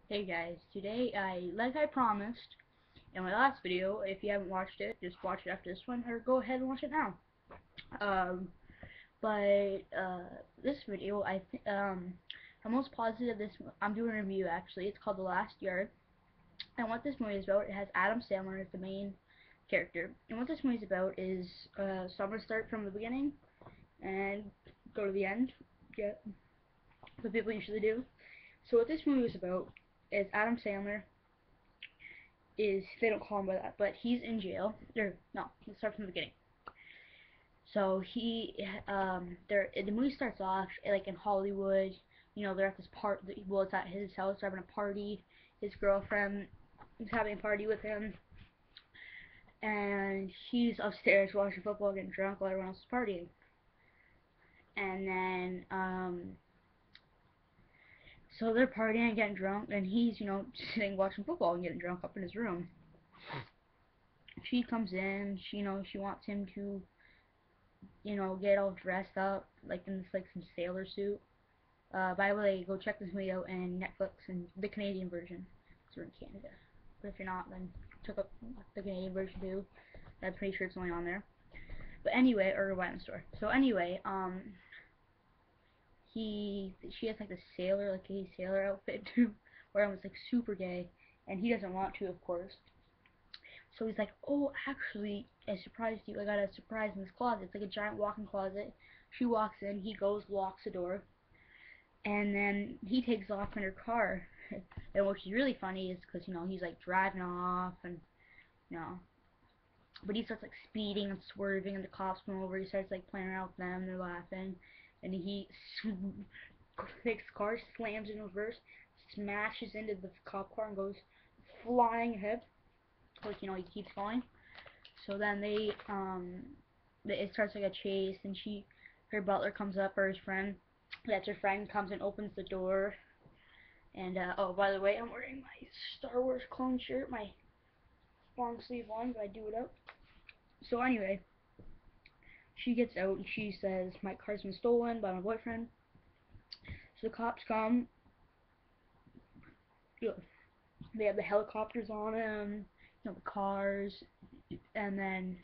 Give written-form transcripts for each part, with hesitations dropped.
Hey guys, today like I promised in my last video, if you haven't watched it, just watch it after this one, or go ahead and watch it now. Um, but this video, I'm most positive I'm doing a review actually. It's called The Last Yard, and what this movie is about, it has Adam Sandler as the main character, and what this movie is about is, so I'm gonna start from the beginning and go to the end. Yeah, what people usually do. So what this movie is about is Adam Sandler is they don't call him by that, but he's in jail. Or no, let's start from the beginning. So the movie starts off like in Hollywood. They're at this part. Well, it's at his house, they're having a party. His girlfriend is having a party with him, and he's upstairs watching football, getting drunk while everyone else is partying. And then so they're partying and getting drunk, and he's sitting watching football and getting drunk up in his room. She comes in. She wants him to get all dressed up, like in this, like, some sailor suit. By the way, go check this movie out in Netflix and the Canadian version, because we're in Canada. But if you're not, then check out the Canadian version too. I'm pretty sure it's only on there. But anyway, or buy in the store. So anyway, she has like a sailor, like a sailor outfit too, where I was like super gay, and he doesn't want to, of course. So he's like, "Oh, actually, I surprised you. I got a surprise in this closet. It's like a giant walk-in closet." She walks in. He goes, locks the door, and then he takes off in her car. And what's really funny is because he's like driving off, and you know, but he starts like speeding and swerving, and the cops come over. He starts like playing around with them. They're laughing, and he takes the car, slams in reverse, smashes into the cop car, and goes flying ahead. Like he keeps going. So then it starts like a chase, and her butler comes up, or his friend, that's her friend, comes and opens the door. And oh, by the way, I'm wearing my Star Wars clone shirt, my long sleeve one, but I do it up. So anyway, she gets out and she says my car's been stolen by my boyfriend. So the cops come. They have the helicopters on him, the cars, and then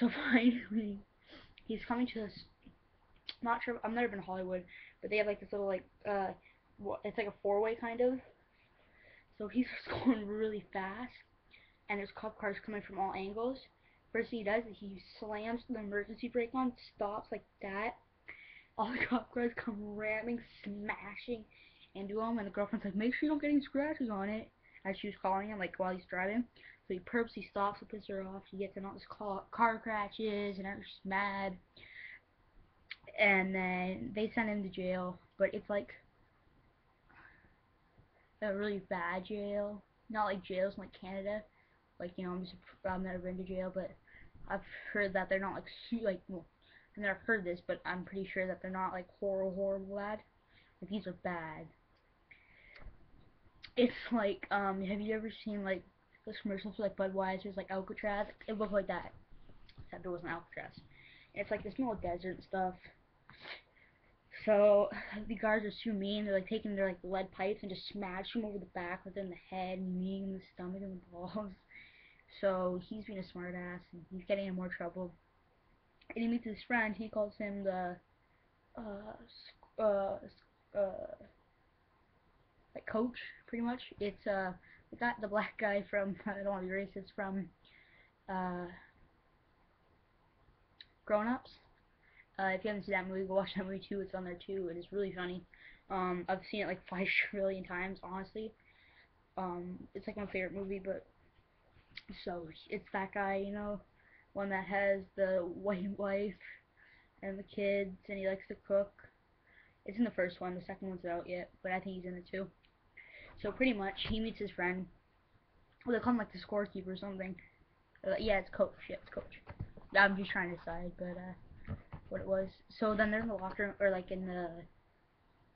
so finally he's coming to this. Not sure. I've never been to Hollywood, but they have like this little like it's like a four-way kind of. So he's just going really fast, and there's cop cars coming from all angles. First thing he does is he slams the emergency brake on, stops like that. All the cop cars come ramming, smashing into him, and the girlfriend's like, "Make sure you don't get any scratches on it," as she was calling him, like, while he's driving. So he purposely stops to piss her off. She gets in all this car crashes, and she's mad. And then they send him to jail, but it's like a really bad jail. Not like jails in like Canada. Like I've never been to jail, but I've heard that they're not like well, I've never heard this, but I'm pretty sure that they're not like horrible bad. Like these are bad. It's like have you ever seen like those commercials for like Budweiser's like Alcatraz? It looked like that, except it wasn't Alcatraz. And it's like this small desert and stuff. So the guards are too mean. They're like taking their like lead pipes and just smash him over the back, within the head, knee in the stomach, and the balls. So he's being a smartass, and he's getting in more trouble. And he meets his friend. He calls him the uh uh uh like coach, pretty much. It's the black guy from I don't want to be racist, from uh Grown Ups. If you haven't seen that movie, go watch that movie too. It's on there too. It is really funny. I've seen it like 5 trillion times, honestly. It's like my favorite movie, but so it's that guy, one that has the white wife and the kids, and he likes to cook. It's in the first one. The second one's out yet, but I think he's in it too. So pretty much, he meets his friend. Well, they call him like the scorekeeper or something. Yeah, it's coach. Yeah, it's coach. I'm just trying to decide, but what it was. So then they're in the locker room, or like in the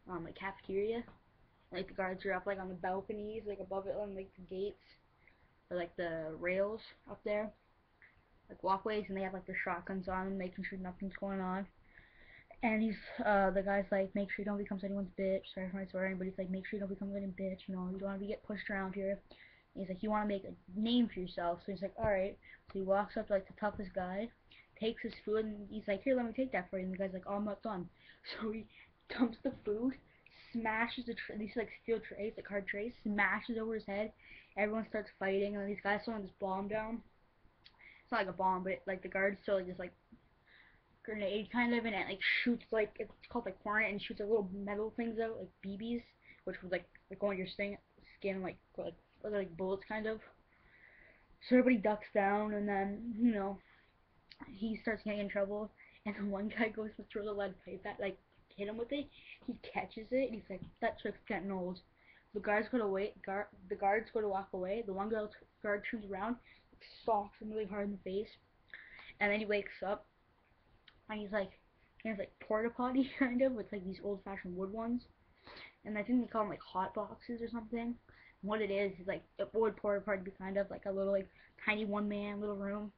like cafeteria. Like the guards are up like on the balconies, like above it on like the gates, or like the rails up there, like walkways, and they have like their shotguns on them, making sure nothing's going on. And the guy's like, make sure you don't become anyone's bitch. Sorry for my swearing, but he's like, make sure you don't become any bitch. You know, you don't want to get pushed around here. And he's like, you want to make a name for yourself. So he's like, all right. So he walks up to like the toughest guy, takes his food, and he's like, here, let me take that for you. And the guy's like, oh, I'm not done. So he dumps the food, smashes these like steel trays, like hard trays, smashes over his head. Everyone starts fighting, and these guys throwing this bomb down. It's not like a bomb, but like the guards throw like this like grenade kind of, and it like shoots like it's called like Hornet, and shoots like little metal things out like BBs, which would like go on your skin like bullets kind of. So everybody ducks down, and then he starts getting in trouble, and then one guy goes to throw the lead pipe at like hit him with it. He catches it, and he's like, that trick's getting old. The guards go to walk away. The one guard turns around, socks him really hard in the face, and then he wakes up, and he has like porta potty kind of with like these old fashioned wood ones, and I think they call them like hot boxes or something. And what it is like a wood porta potty be kind of like a little like tiny one man little room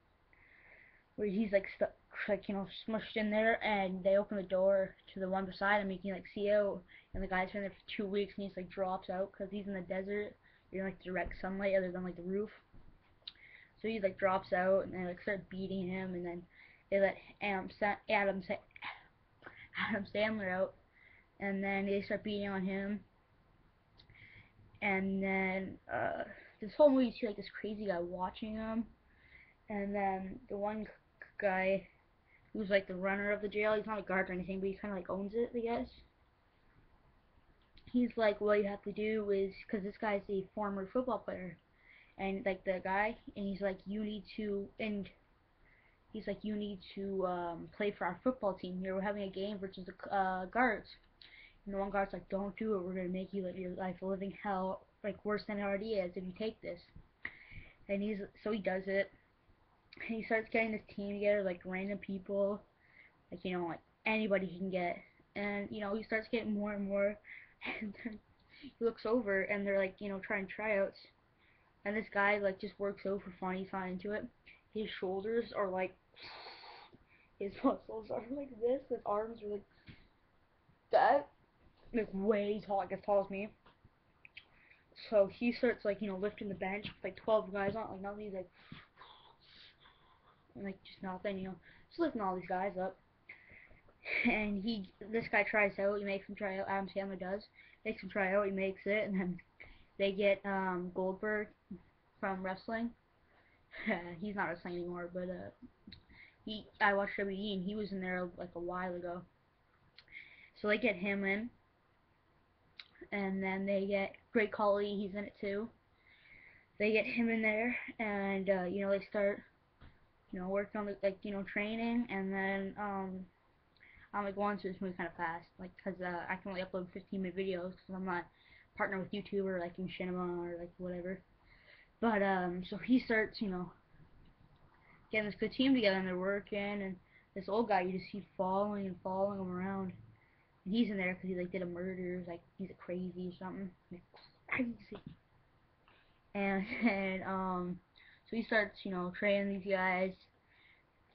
where he's like stuck like smushed in there, and they open the door to the one beside him. You can like see out, and the guy's been there for 2 weeks, and he's like drops out because he's in the desert. You're in like direct sunlight other than like the roof. So he like drops out, and they like start beating him, and then they let Adam Sandler out, and then they start beating on him, and then this whole movie you see like this crazy guy watching him, and then the one guy who's like the runner of the jail, he's not a guard or anything, but he kind of like owns it, I guess. He's like, what you have to do is, because this guy's a former football player, and like the guy, and he's like, you need to play for our football team here. We're having a game versus the guards. And the one guard's like, don't do it. We're gonna make you live your life a living hell, like worse than it already is if you take this. And he does it. And he starts getting this team together, like random people, like like anybody he can get. And he starts getting more and more. And then he looks over, and they're like trying tryouts. And this guy like just works out for fun. He's not into it. His shoulders are like his muscles are like this. His arms are like that. Like way tall, like as tall as me. So he starts like lifting the bench with like 12 guys on, like nothing. He's like just nothing, just lifting all these guys up. And this guy tries out. He makes him try out. Adam Sandler does. Makes him try out. He makes it, and then they get Goldberg from wrestling. He's not wrestling anymore, but I watched WWE, and he was in there like a while ago. So they get him in, and then they get Great Khali. He's in it too. They get him in there, and they start working on the training, and then I'm like going through this movie kind of fast, like because I can only upload 15-minute videos because I'm not partnered with YouTube or like Machinima or like whatever. But so he starts getting this good team together, and they're working, and this old guy you just see following and following him around, and he's in there because he like did a murder, he's a crazy or something, like crazy. And so he starts training these guys.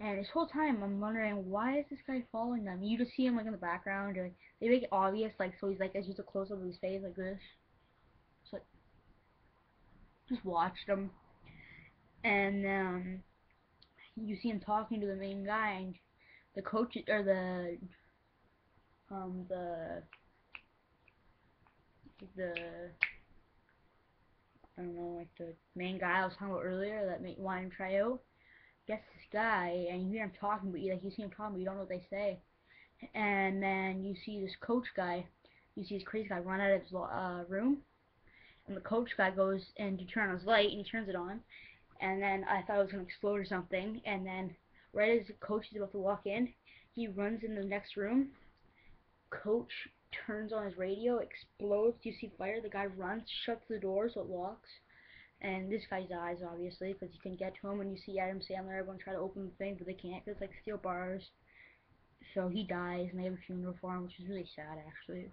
And this whole time, I'm wondering, why is this guy following them? You just see him, like, in the background, or, like, they make it obvious, like, so he's, like, it's just a close-up of his face, like this. So, like, just watched him. And, you see him talking to the main guy, and the coach, or the, I don't know, like, the main guy I was talking about earlier that wanted him to try out, gets this guy, and you hear him talking, but you see him talking, but you don't know what they say. And then you see this coach guy, you see this crazy guy run out of his room, and the coach guy goes in to turn on his light, and he turns it on, and then I thought it was going to explode or something, and then right as the coach is about to walk in, he runs in the next room, coach turns on his radio, explodes, you see fire, the guy runs, shuts the door so it locks, and this guy dies obviously because you can get to him, and you see Adam Sandler, everyone try to open the thing, but they can't because it's like steel bars. So he dies, and they have a funeral for him, which is really sad, actually.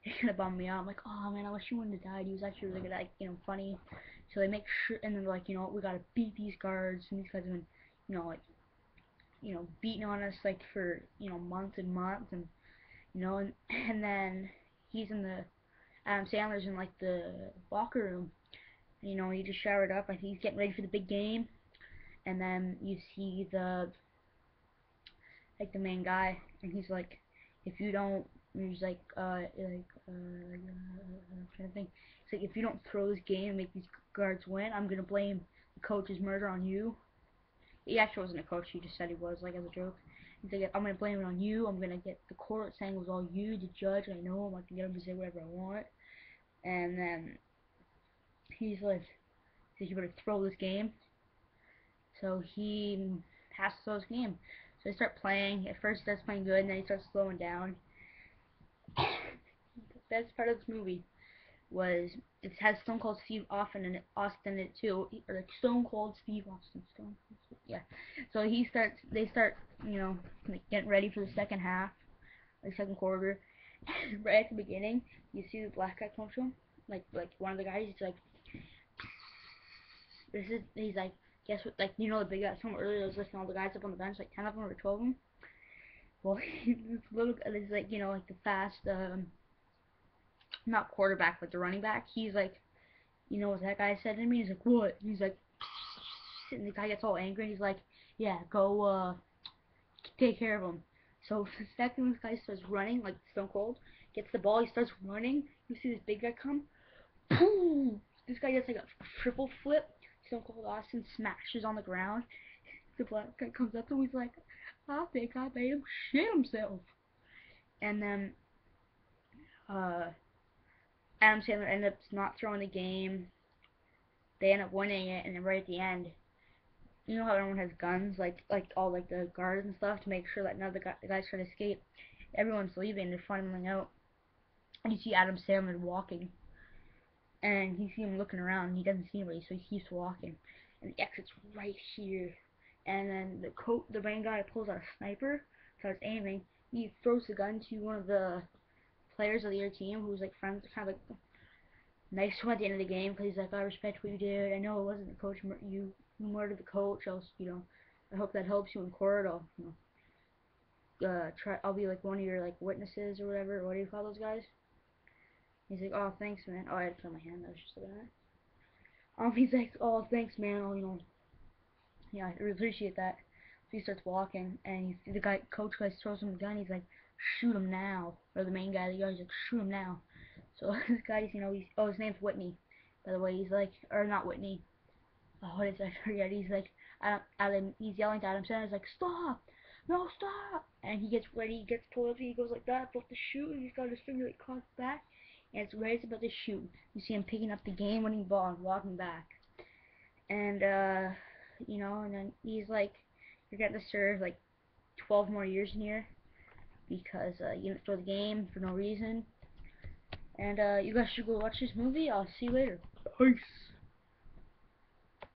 It kind of bummed me out. I'm like, oh man, I wish he wouldn't have died. He was actually really good, like, funny. So they make sure, and then they're like, we gotta beat these guards, and these guys have been, like, beating on us like for months and months, and and then he's in the Adam Sandler's in like the locker room. He just showered up. I think he's getting ready for the big game, and then you see the main guy, and he's like, if you don't, and he's like, I'm trying to think. It's like, if you don't throw this game and make these guards win, I'm gonna blame the coach's murder on you. He actually wasn't a coach. He just said he was, like, as a joke. He's like, I'm gonna blame it on you. I'm gonna get the court saying it was all you, the judge. I know him. I can get him to say whatever I want. And then he's like, you better throw this game. So he has to throw this game. So they start playing. At first, he starts playing good, and then he starts slowing down. The best part of this movie was it has Stone Cold Steve Austin in it too, or like Stone Cold Steve Austin. Yeah. So they start, like getting ready for the second half, like second quarter. Right at the beginning, you see the black guy come to him, like one of the guys. He's like, he's like, guess what? Like, the big guy from earlier was listing all the guys up on the bench, like 10 of them or 12 of them. Well, this little, it's like, like the fast, not quarterback, but the running back. He's like, what that guy said to me? He's like, what? He's like, and the guy gets all angry. And he's like, yeah, go, take care of him. So the second this guy starts running, like Stone Cold, gets the ball, he starts running. You see this big guy come. Boom! This guy gets like a triple flip. Stone Cold Austin smashes on the ground. The black guy comes up to him. He's like, I think I made him shit himself. And then, Adam Sandler ends up not throwing the game. They end up winning it, and then right at the end, how everyone has guns, like all like the guards and stuff, to make sure that none of the guys try to escape. Everyone's leaving. They're funneling out, and you see Adam Sandler walking, and you see him looking around. And he doesn't see anybody, so he keeps walking, and the exit's right here. And then the main guy pulls out a sniper, starts aiming. He throws the gun to one of the players of the other team, who's like friends, kind of like nice to him at the end of the game, because he's like, I respect what you did. I know it wasn't the coach, you murdered the coach. I hope that helps you in court. I'll be like one of your like witnesses or whatever. What do you call those guys? He's like, oh, thanks, man. Oh, I had to put my hand. I was just looking at it. He's like, oh, thanks, man. Oh, yeah, I really appreciate that. So he starts walking, and coach guy throws him a gun. He's like, shoot him now. Or the main guy, he's like, shoot him now. So this guy's, his name's Whitney, by the way. He's like, or not Whitney. Oh, what is it? I forget. He's like, he's yelling to Adam Sandler. He's like, stop! No, stop! And he gets ready. He gets pulled up. He goes like that, about to shoot. And he's got his finger like crossed back, and it's right about to shoot. You see him picking up the game-winning ball and walking back. And and then he's like, you're getting to serve like 12 more years in here because you didn't throw the game for no reason. And you guys should go watch this movie. I'll see you later. Peace.